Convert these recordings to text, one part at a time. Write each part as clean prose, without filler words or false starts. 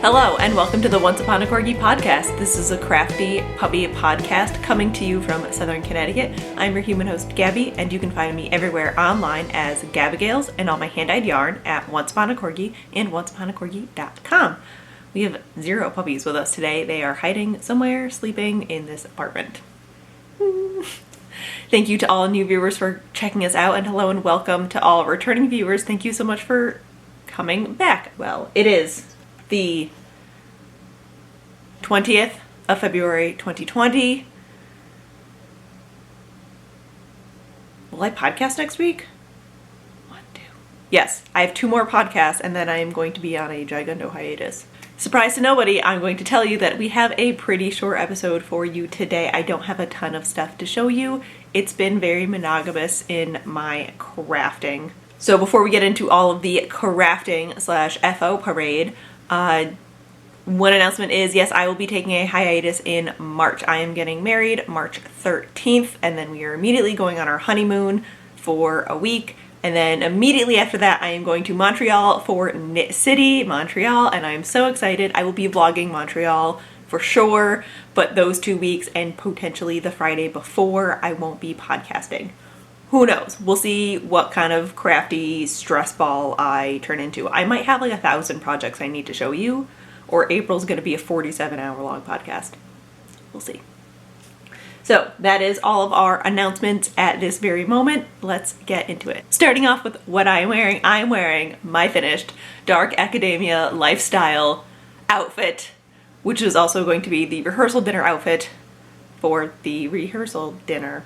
Hello, and welcome to the Once Upon a Corgi Podcast. This is a crafty puppy podcast coming to you from Southern Connecticut. I'm your human host, Gabby, and you can find me everywhere online as Gabigales and all my hand-dyed yarn at Once Upon a Corgi and onceuponacorgi.com. We have 0 puppies with us today. They are hiding somewhere, sleeping in this apartment. Thank you to all new viewers for checking us out, and hello and welcome to all returning viewers. Thank you so much for coming back. Well, it is the 20th of February 2020. Will I podcast next week? 1, 2. Yes, I have 2 more podcasts and then I am going to be on a gigando hiatus. Surprise to nobody, I'm going to tell you that we have a pretty short episode for you today. I don't have a ton of stuff to show you. It's been very monogamous in my crafting. So before we get into all of the crafting / FO parade, one announcement is, yes, I will be taking a hiatus in March. I am getting married March 13th, and then we are immediately going on our honeymoon for a week. And then immediately after that, I am going to Montreal for Knit City, Montreal, and I'm so excited. I will be vlogging Montreal for sure, but those 2 weeks and potentially the Friday before, I won't be podcasting. Who knows? We'll see what kind of crafty stress ball I turn into. I might have like 1,000 projects I need to show you, or April's going to be a 47-hour long podcast. We'll see. So that is all of our announcements at this very moment. Let's get into it. Starting off with what I'm wearing my finished dark academia lifestyle outfit, which is also going to be the rehearsal dinner outfit for the rehearsal dinner.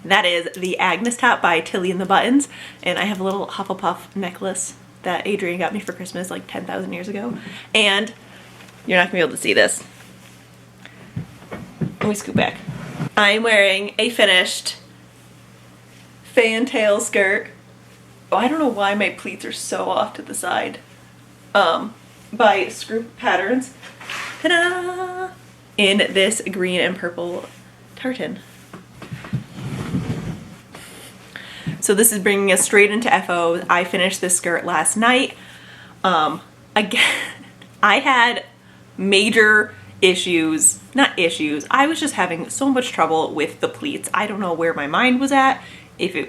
And that is the Agnes top by Tilly and the Buttons, and I have a little Hufflepuff necklace that Adrian got me for Christmas like 10,000 years ago, and you're not gonna be able to see this. Let me scoot back. I'm wearing a finished Fantail Skirt. Oh, I don't know why my pleats are so off to the side. By Scroop Patterns. Ta-da! In this green and purple tartan. So this is bringing us straight into FO. I finished this skirt last night. Again, I had major issues, not issues, I was just having so much trouble with the pleats. I don't know where my mind was at. The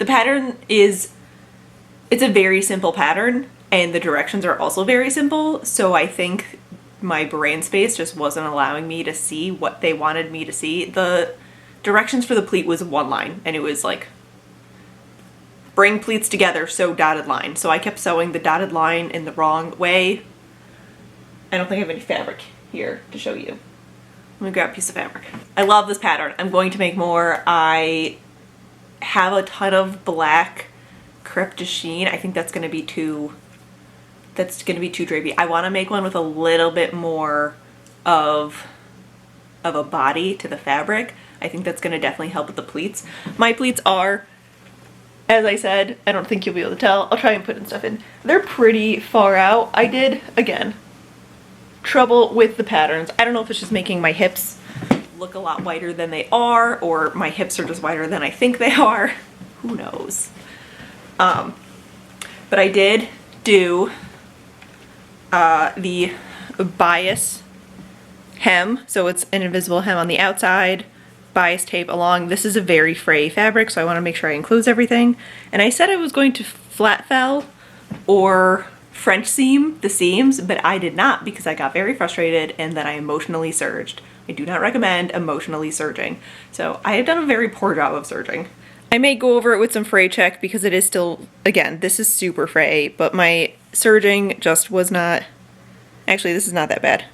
pattern it's a very simple pattern, and the directions are also very simple, so I think my brain space just wasn't allowing me to see what they wanted me to see. The directions for the pleat was 1 line, and it was like, bring pleats together, sew dotted line. So I kept sewing the dotted line in the wrong way. I don't think I have any fabric here to show you. Let me grab a piece of fabric. I love this pattern. I'm going to make more. I have a ton of black crepe de chine. I think that's going to be too drapey. I want to make one with a little bit more of a body to the fabric. I think that's going to definitely help with the pleats. My pleats are, as I said, I don't think you'll be able to tell. I'll try and put stuff in. They're pretty far out. I did, again, trouble with the patterns. I don't know if it's just making my hips look a lot wider than they are, or my hips are just wider than I think they are. Who knows? But I did do the bias hem. So it's an invisible hem on the outside, bias tape along. This is a very fray fabric, so I want to make sure I enclose everything. And I said I was going to flat fell or French seam the seams, but I did not, because I got very frustrated and then I emotionally serged. I do not recommend emotionally serging. So I have done a very poor job of serging. I may go over it with some fray check because it is still, again, this is super fray, but my serging just was not, actually this is not that bad.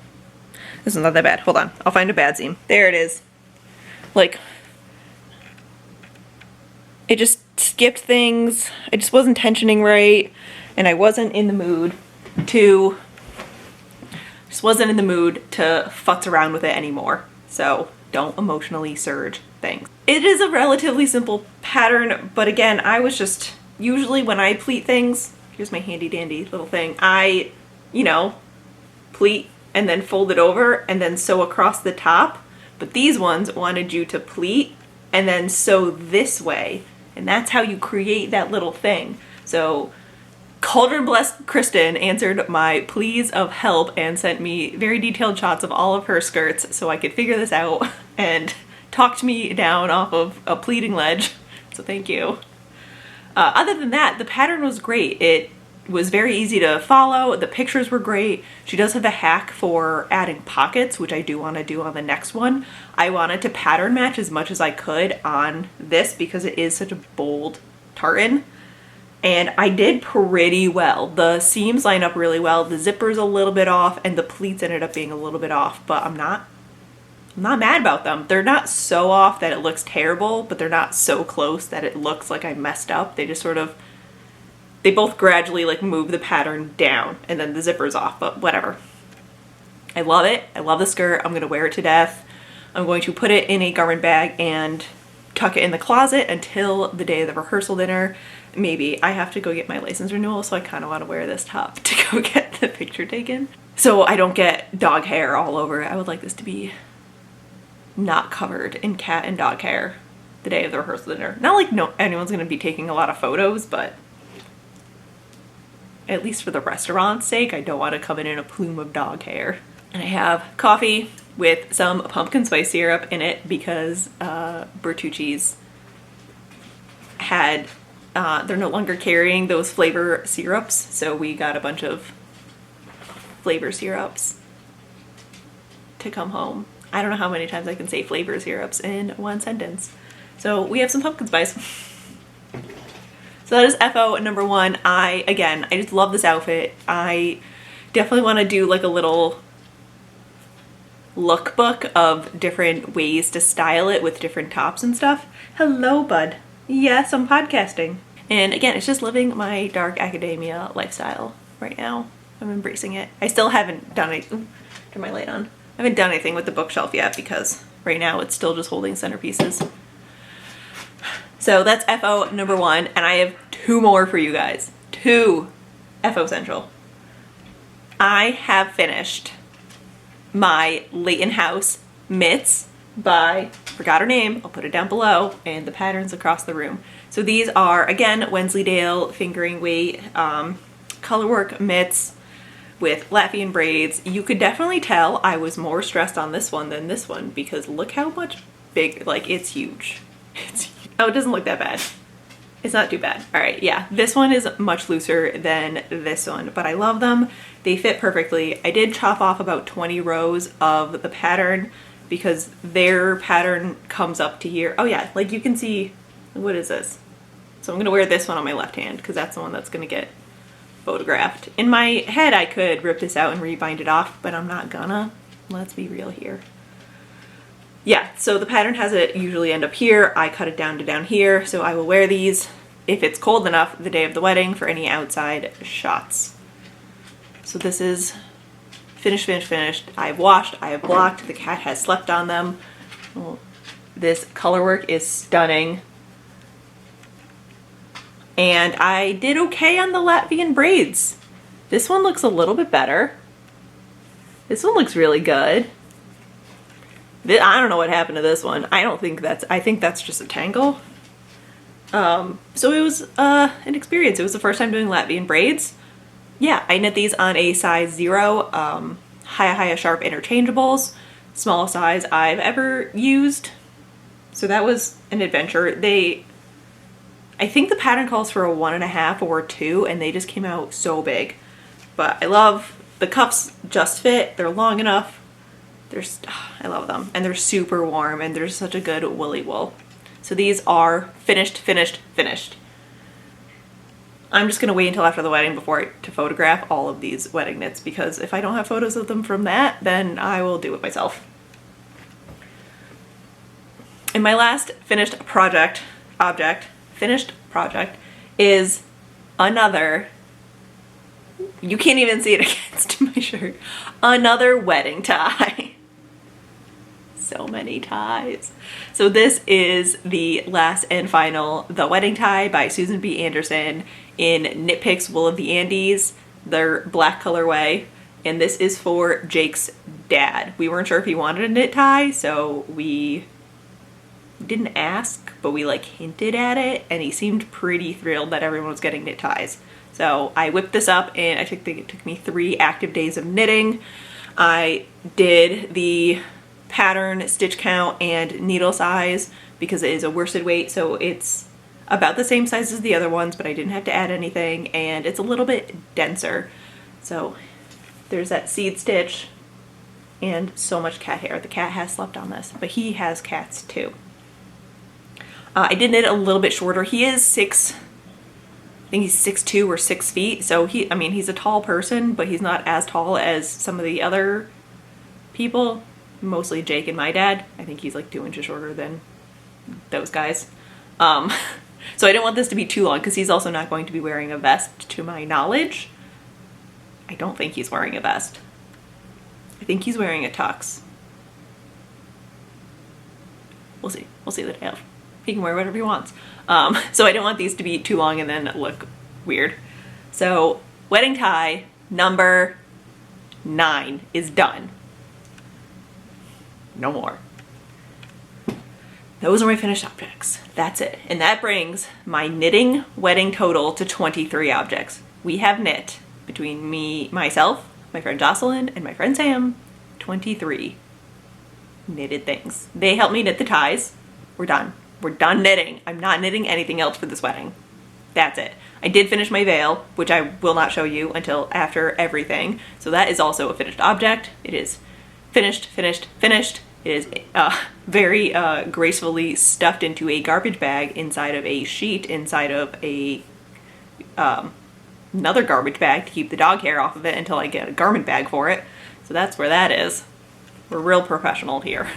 This is not that bad. Hold on, I'll find a bad seam. There it is. Like, it just skipped things. I just wasn't tensioning right, and I wasn't in the mood to futz around with it anymore. So don't emotionally surge things. It is a relatively simple pattern, but again, I was just, usually when I pleat things, here's my handy dandy little thing, I, pleat and then fold it over and then sew across the top. But these ones wanted you to pleat and then sew this way. And that's how you create that little thing. So Cauldron Blessed Kristin answered my pleas of help and sent me very detailed shots of all of her skirts so I could figure this out and talked me down off of a pleading ledge. So thank you. Other than that, the pattern was great. It was very easy to follow. The pictures were great. She does have a hack for adding pockets, which I do want to do on the next one. I wanted to pattern match as much as I could on this because it is such a bold tartan. And I did pretty well. The seams line up really well. The zipper's a little bit off and the pleats ended up being a little bit off, but I'm not mad about them. They're not so off that it looks terrible, but they're not so close that it looks like I messed up. They just sort of, they both gradually like move the pattern down and then the zipper's off, but whatever. I love it. I love the skirt. I'm going to wear it to death. I'm going to put it in a garment bag and tuck it in the closet until the day of the rehearsal dinner. Maybe. I have to go get my license renewal, so I kind of want to wear this top to go get the picture taken. So I don't get dog hair all over it. I would like this to be not covered in cat and dog hair the day of the rehearsal dinner. Not like anyone's going to be taking a lot of photos, but at least for the restaurant's sake, I don't want to come in a plume of dog hair. And I have coffee with some pumpkin spice syrup in it because Bertucci's had, they're no longer carrying those flavor syrups, so we got a bunch of flavor syrups to come home. I don't know how many times I can say flavor syrups in one sentence. So we have some pumpkin spice. So that is FO number 1. I just love this outfit. I definitely want to do like a little lookbook of different ways to style it with different tops and stuff. Hello, bud. Yes, I'm podcasting. And again, it's just living my dark academia lifestyle right now. I'm embracing it. I still haven't done it. Ooh, turn my light on. I haven't done anything with the bookshelf yet because right now it's still just holding centerpieces. So that's FO number 1, and I have 2 more for you guys. 2 FO Central. I have finished my Leighton House mitts by, forgot her name, I'll put it down below, and the patterns across the room. So these are, again, Wensleydale fingering weight colorwork mitts with Latvian braids. You could definitely tell I was more stressed on this one than this one because look how much big, like it's huge. It's huge. Oh, it doesn't look that bad. It's not too bad. All right, yeah, this one is much looser than this one, but I love them. They fit perfectly. I did chop off about 20 rows of the pattern because their pattern comes up to here. Oh yeah, like you can see, what is this? So I'm gonna wear this one on my left hand because that's the one that's gonna get photographed. In my head, I could rip this out and rebind it off, but I'm not gonna. Let's be real here. Yeah, so the pattern has it usually end up here. I cut it down to down here, so I will wear these if it's cold enough the day of the wedding for any outside shots. So this is finished, finished, finished. I've washed, I have blocked, the cat has slept on them. Oh, this color work is stunning. And I did okay on the Latvian braids. This one looks a little bit better. This one looks really good. I don't know what happened to this one. I think that's just a tangle. So it was an experience. It was the first time doing Latvian braids. Yeah, I knit these on a size 0, Hiya Sharp interchangeables, smallest size I've ever used. So that was an adventure. I think the pattern calls for a 1.5 or 2, and they just came out so big. But I love the cuffs, just fit. They're long enough. I love them, and they're super warm, and they're such a good woolly wool. So these are finished, finished, finished. I'm just gonna wait until after the wedding to photograph all of these wedding knits, because if I don't have photos of them from that, then I will do it myself. And my last finished project is another, you can't even see it against my shirt, another wedding tie. So many ties. So this is the last and final The Wedding Tie by Susan B. Anderson in Knit Picks Wool of the Andes, their black colorway, and this is for Jake's dad. We weren't sure if he wanted a knit tie, so we didn't ask, but we like hinted at it, and he seemed pretty thrilled that everyone was getting knit ties. So I whipped this up and it took me 3 active days of knitting. I did the pattern, stitch count, and needle size because it is a worsted weight, so it's about the same size as the other ones, but I didn't have to add anything, and it's a little bit denser. So there's that seed stitch and so much cat hair. The cat has slept on this, but he has cats too. I did knit a little bit shorter. He is I think he's 6'2" or 6 feet. So he's a tall person, but he's not as tall as some of the other people, mostly Jake and my dad. I think he's like 2 inches shorter than those guys. So I didn't want this to be too long because he's also not going to be wearing a vest to my knowledge. I don't think he's wearing a vest. I think he's wearing a tux. We'll see. We'll see the day of. He can wear whatever he wants. So I didn't want these to be too long and then look weird. So wedding tie number 9 is done. No more. Those are my finished objects. That's it. And that brings my knitting wedding total to 23 objects. We have knit between myself, my friend Jocelyn, and my friend Sam, 23 knitted things. They helped me knit the ties. We're done. We're done knitting. I'm not knitting anything else for this wedding. That's it. I did finish my veil, which I will not show you until after everything. So that is also a finished object. It is finished, finished, finished. It is very gracefully stuffed into a garbage bag inside of a sheet, inside of a another garbage bag to keep the dog hair off of it until I get a garment bag for it. So that's where that is. We're real professional here.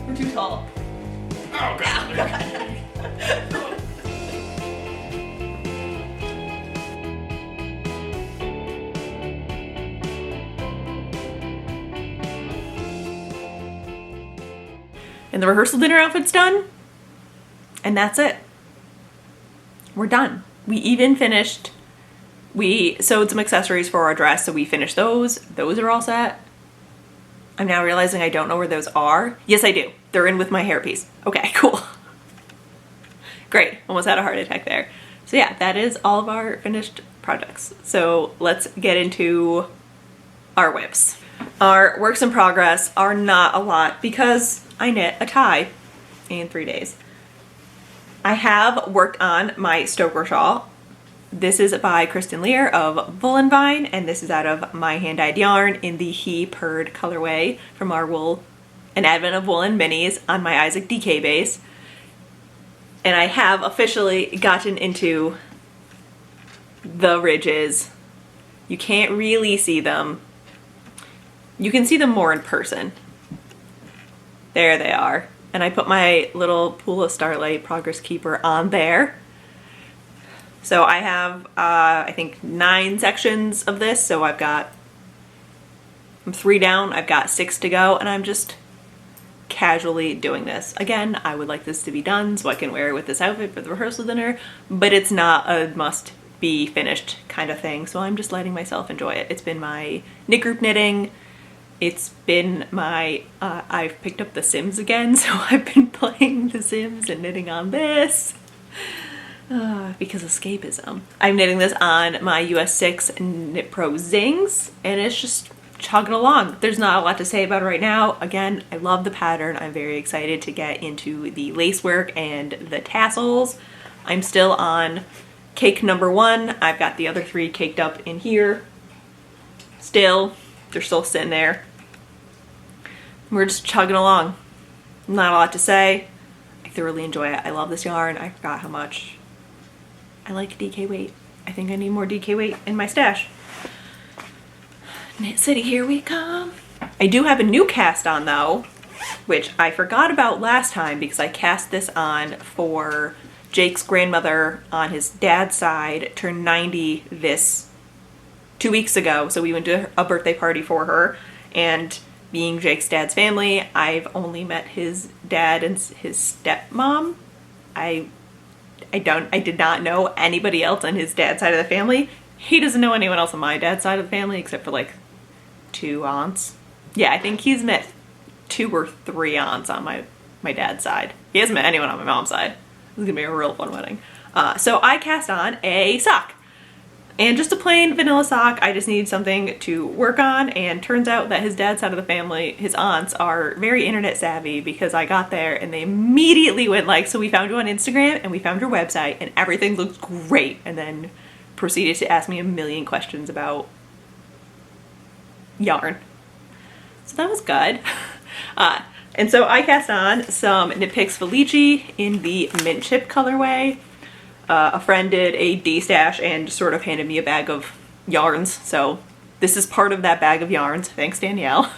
We're too tall. Oh God. And the rehearsal dinner outfit's done. And that's it. We're done. We even finished, we sewed some accessories for our dress, so we finished those. Those are all set. I'm now realizing I don't know where those are. Yes, I do. They're in with my hairpiece. Okay, cool. Great. Almost had a heart attack there. So yeah, that is all of our finished projects. So let's get into our whips. Our works in progress are not a lot because I knit a tie in 3 days. I have worked on my Stoker shawl. This is by Kristin Lehrer of Wool & Vine, and this is out of my hand-dyed yarn in the Purred colorway from our Wool, an advent of woolen minis on my Isaac DK base. And I have officially gotten into the ridges. You can't really see them. You can see them more in person. There they are. And I put my little Pool of Starlight Progress Keeper on there. So I have, I think 9 sections of this. So I'm 3 down, I've got 6 to go, and I'm just casually doing this. Again, I would like this to be done so I can wear it with this outfit for the rehearsal dinner, but it's not a must be finished kind of thing. So I'm just letting myself enjoy it. It's been my knit group knitting. It's been my, I've picked up The Sims again, so I've been playing The Sims and knitting on this. Because escapism. I'm knitting this on my US 6 Knit Pro Zings, and it's just chugging along. There's not a lot to say about it right now. Again, I love the pattern. I'm very excited to get into the lacework and the tassels. I'm still on cake number 1. I've got the other 3 caked up in here. Still, they're still sitting there. We're just chugging along. Not a lot to say. I thoroughly enjoy it. I love this yarn. I forgot how much I like DK weight. I think I need more DK weight in my stash. Knit City, here we come. I do have a new cast on though, which I forgot about last time because I cast this on for Jake's grandmother on his dad's side, turned 90 this 2 weeks ago. So we went to a birthday party for her, and being Jake's dad's family, I've only met his dad and his stepmom. I I did not know anybody else on his dad's side of the family. He doesn't know anyone else on my dad's side of the family except for like 2 aunts. Yeah, I think he's met 2 or 3 aunts on my dad's side. He hasn't met anyone on my mom's side. This is gonna be a real fun wedding. So I cast on a sock. And just a plain vanilla sock. I just need something to work on, and turns out that his dad's side of the family, his aunts, are very internet savvy, because I got there and they immediately went like, so we found you on Instagram and we found your website and everything looks great, and then proceeded to ask me a million questions about yarn. So that was good. And so I cast on some Knit Picks Felici in the mint chip colorway. A friend did a D-stash and just sort of handed me a bag of yarns. So this is part of that bag of yarns. Thanks, Danielle.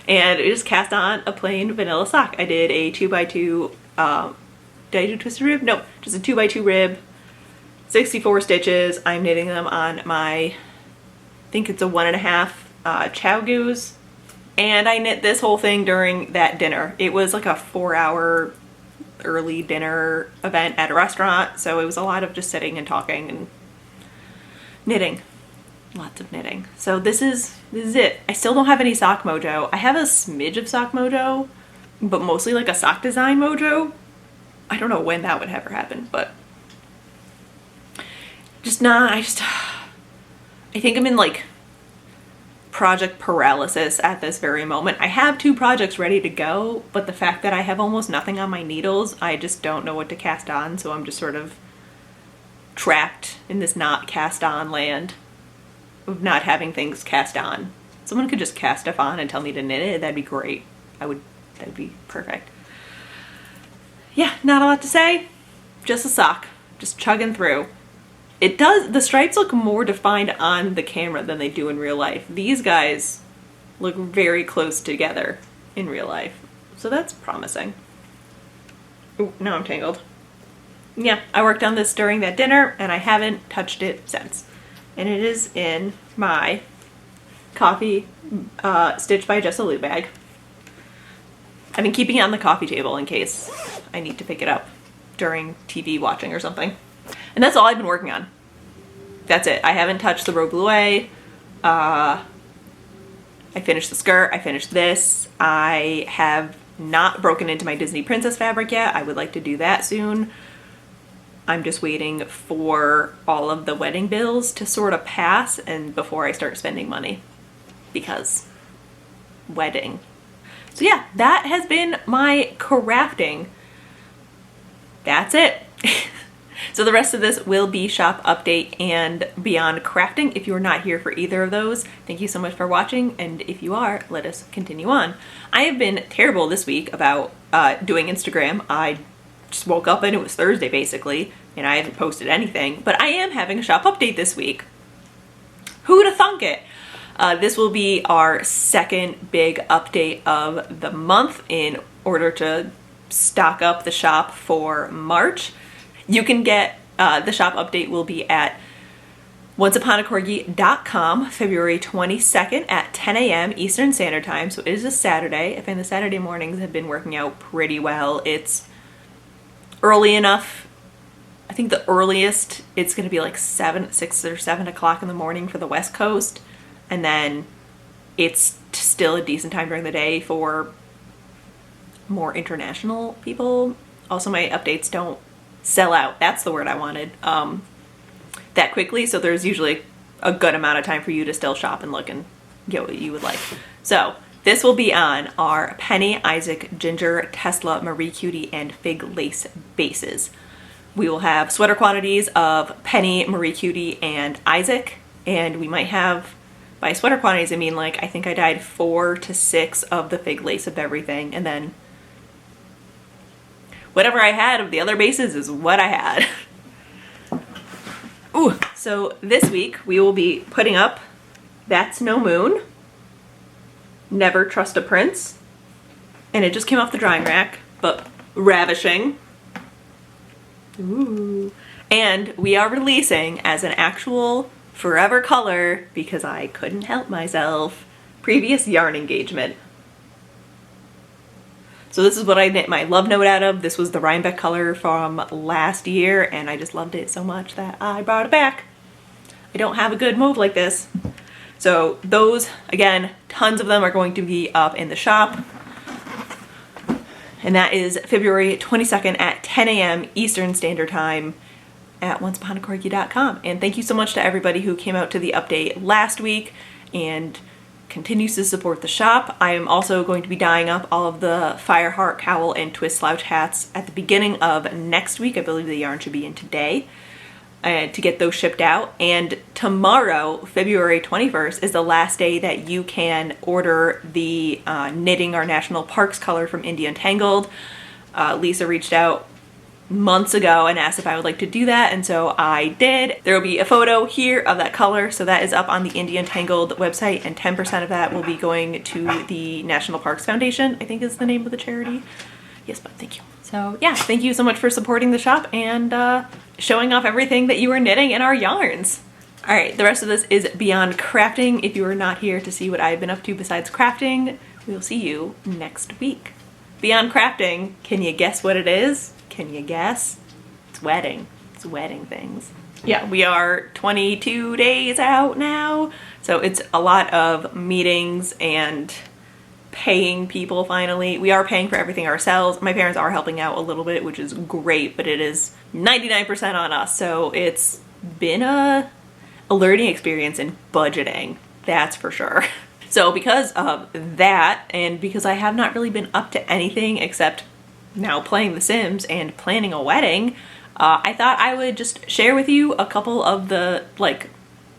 And I just cast on a plain vanilla sock. I did a 2x2, did I do twisted rib? No, just a 2x2 rib, 64 stitches. I'm knitting them on my, I think it's a 1.5 Chow Goose. And I knit this whole thing during that dinner. It was like a 4-hour early dinner event at a restaurant, so it was a lot of just sitting and talking and knitting. Lots of knitting. So this is it. I still don't have any sock mojo. I have a smidge of sock mojo, but mostly like a sock design mojo. I don't know when that would ever happen, but just not. I think I'm in like project paralysis at this very moment. I have 2 projects ready to go, but the fact that I have almost nothing on my needles, I just don't know what to cast on, so I'm just sort of trapped in this not cast on land of not having things cast on. Someone could just cast stuff on and tell me to knit it, that'd be great. That'd be perfect. Yeah, not a lot to say. Just a sock. Just chugging through. The stripes look more defined on the camera than they do in real life. These guys look very close together in real life. So that's promising. Ooh, now I'm tangled. Yeah, I worked on this during that dinner and I haven't touched it since. And it is in my coffee Stitched by Jessa Lou bag. I've been keeping it on the coffee table in case I need to pick it up during TV watching or something. And that's all I've been working on. That's it. I haven't touched the Robe Blouet. I finished the skirt. I finished this. I have not broken into my Disney Princess fabric yet. I would like to do that soon. I'm just waiting for all of the wedding bills to sort of pass and before I start spending money. Because wedding. So yeah, that has been my crafting. That's it. So the rest of this will be shop update and beyond crafting. If you're not here for either of those, thank you so much for watching. And if you are, let us continue on. I have been terrible this week about doing Instagram. I just woke up and it was Thursday basically, and I haven't posted anything, but I am having a shop update this week. Who'da thunk it? This will be our second big update of the month in order to stock up the shop for March. You can get, the shop update will be at onceuponacorgi.com, February 22nd at 10 a.m. Eastern Standard Time. So it is a Saturday. I find the Saturday mornings have been working out pretty well. It's early enough. I think the earliest it's going to be like 6 or 7 o'clock in the morning for the West Coast. And then it's still a decent time during the day for more international people. Also, my updates don't sell out. That's the word I wanted. That quickly. So there's usually a good amount of time for you to still shop and look and get what you would like. So this will be on our Penny, Isaac, Ginger, Tesla, Marie Cutie, and Fig Lace bases. We will have sweater quantities of Penny, Marie Cutie, and Isaac. And we might have, by sweater quantities, I mean like, I think I dyed 4 to 6 of the Fig Lace of everything. And then whatever I had of the other bases is what I had. Ooh, so this week we will be putting up That's No Moon, Never Trust a Prince, and it just came off the drying rack, but Ravishing. Ooh. And we are releasing as an actual forever color, because I couldn't help myself, Previous Yarn Engagement. So this is what I knit my love note out of. This was the Rhinebeck color from last year, and I just loved it so much that I brought it back. I don't have a good mauve like this. So those, again, tons of them are going to be up in the shop. And that is February 22nd at 10 a.m. Eastern Standard Time at onceuponacorgi.com. And thank you so much to everybody who came out to the update last week and continues to support the shop. I am also going to be dyeing up all of the Fireheart cowl and twist slouch hats at the beginning of next week. I believe the yarn should be in today to get those shipped out. And tomorrow, February 21st, is the last day that you can order the Knitting Our National Parks color from India Tangled. Lisa reached out months ago and asked if I would like to do that, and so I did. There will be a photo here of that color, so that is up on the India Tangled website, and 10% of that will be going to the National Parks Foundation, I think is the name of the charity. Yes, but thank you. So yeah, thank you so much for supporting the shop and showing off everything that you are knitting in our yarns. All right, the rest of this is beyond crafting. If you are not here to see what I've been up to besides crafting, we'll see you next week. Beyond crafting, can you guess what it is? Can you guess? It's wedding. It's wedding things. Yeah, we are 22 days out now. So it's a lot of meetings and paying people finally. We are paying for everything ourselves. My parents are helping out a little bit, which is great, but it is 99% on us. So it's been a learning experience in budgeting, that's for sure. So because of that, and because I have not really been up to anything except now playing The Sims and planning a wedding, I thought I would just share with you a couple of the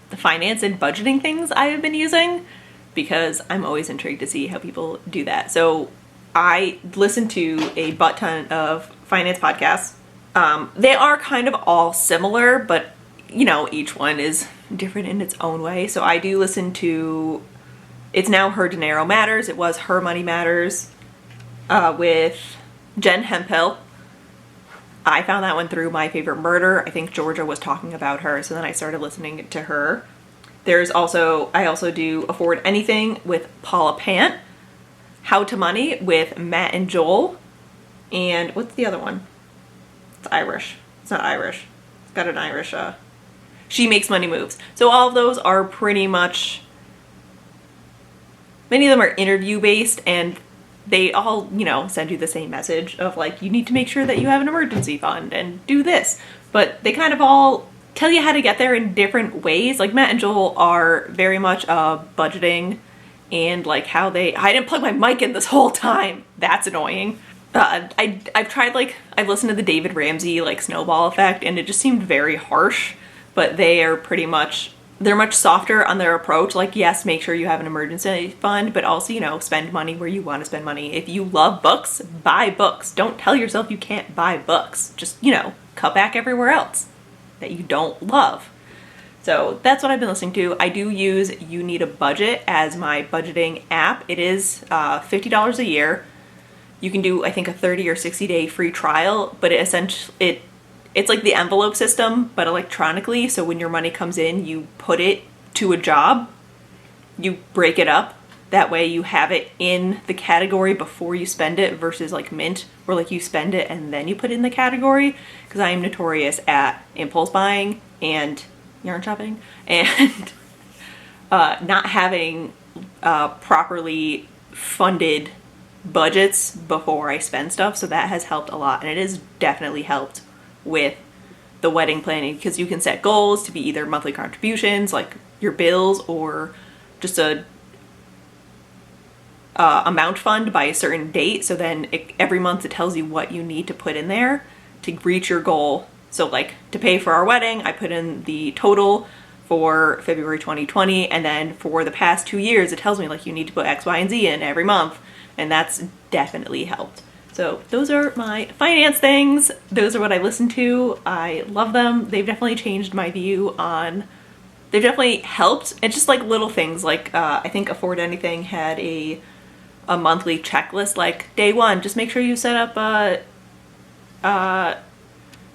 finance and budgeting things I have been using, because I'm always intrigued to see how people do that. So I listen to a butt ton of finance podcasts. They are kind of all similar, but you know, each one is different in its own way. So I do listen to, it's now Her Dinero Matters. It was Her Money Matters with Jen Hemphill. I found that one through My Favorite Murder. I think Georgia was talking about her, so then I started listening to her. There's also, I also do Afford Anything with Paula Pant, How to Money with Matt and Joel, and what's the other one? It's Irish. It's not Irish. It's got an Irish, She Makes Money Moves. So all of those are pretty much, many of them are interview based, and they all, you know, send you the same message of like, you need to make sure that you have an emergency fund and do this. But they kind of all tell you how to get there in different ways. Like Matt and Joel are very much budgeting and like how they, I didn't plug my mic in this whole time. That's annoying. I've tried, like, I've listened to the David Ramsey like Snowball Effect, and it just seemed very harsh, but they are pretty much, they're much softer on their approach. Like, yes, make sure you have an emergency fund, but also, you know, spend money where you want to spend money. If you love books, buy books. Don't tell yourself you can't buy books. Just, you know, cut back everywhere else that you don't love. So that's what I've been listening to. I do use You Need a Budget as my budgeting app. It is $50 a year. You can do, I think, a 30 or 60-day free trial, but it's like the envelope system, but electronically. So when your money comes in, you put it to a job, you break it up. That way you have it in the category before you spend it, versus like Mint, where like you spend it and then you put it in the category. Because I am notorious at impulse buying and yarn shopping and not having properly funded budgets before I spend stuff. So that has helped a lot, and it has definitely helped with the wedding planning, because you can set goals to be either monthly contributions like your bills, or just a amount fund by a certain date. So then every month it tells you what you need to put in there to reach your goal. So like to pay for our wedding, I put in the total for February 2020, and then for the past 2 years it tells me like you need to put X, Y, and Z in every month, and that's definitely helped. So those are my finance things. Those are what I listen to. I love them. They've definitely changed my view on, they've definitely helped. It's just like little things, like I think Afford Anything had a monthly checklist, like day one, just make sure you set up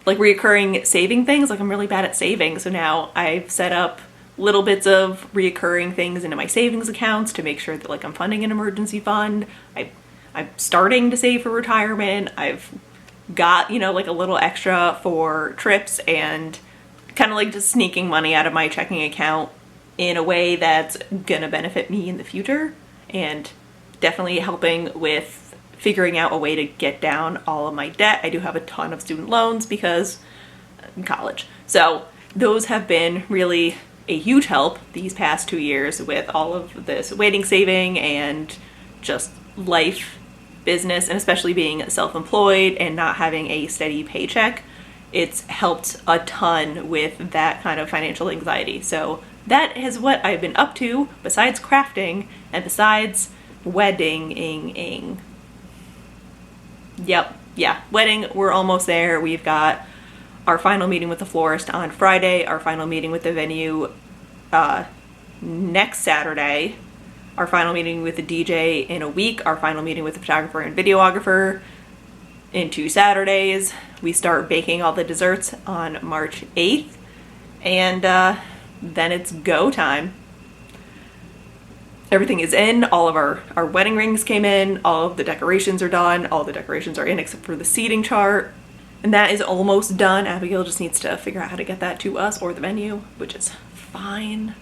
like reoccurring saving things. Like I'm really bad at saving, so now I've set up little bits of reoccurring things into my savings accounts to make sure that like I'm funding an emergency fund. I'm starting to save for retirement. I've got, like a little extra for trips and kind of like just sneaking money out of my checking account in a way that's gonna benefit me in the future, and definitely helping with figuring out a way to get down all of my debt. I do have a ton of student loans because I'm in college. So those have been really a huge help these past 2 years with all of this waiting, saving, and just life, business, and especially being self-employed and not having a steady paycheck. It's helped a ton with that kind of financial anxiety. So that is what I've been up to besides crafting and besides wedding-ing. Yep, yeah, wedding, we're almost there. We've got our final meeting with the florist on Friday, our final meeting with the venue next Saturday, our final meeting with the DJ in a week, our final meeting with the photographer and videographer in 2 Saturdays. We start baking all the desserts on March 8th, and then it's go time. Everything is in, all of our wedding rings came in, all of the decorations are done, all the decorations are in except for the seating chart, and that is almost done. Abigail just needs to figure out how to get that to us or the venue, which is fine.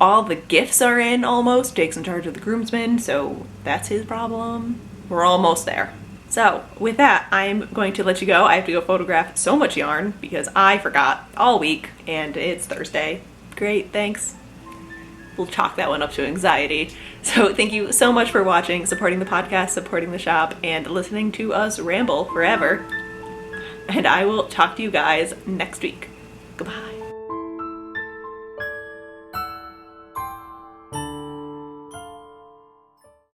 All the gifts are in almost. Jake's in charge of the groomsmen, so that's his problem. We're almost there. So with that, I'm going to let you go. I have to go photograph so much yarn because I forgot all week and it's Thursday. Great, thanks. We'll chalk that one up to anxiety. So thank you so much for watching, supporting the podcast, supporting the shop, and listening to us ramble forever. And I will talk to you guys next week. Goodbye.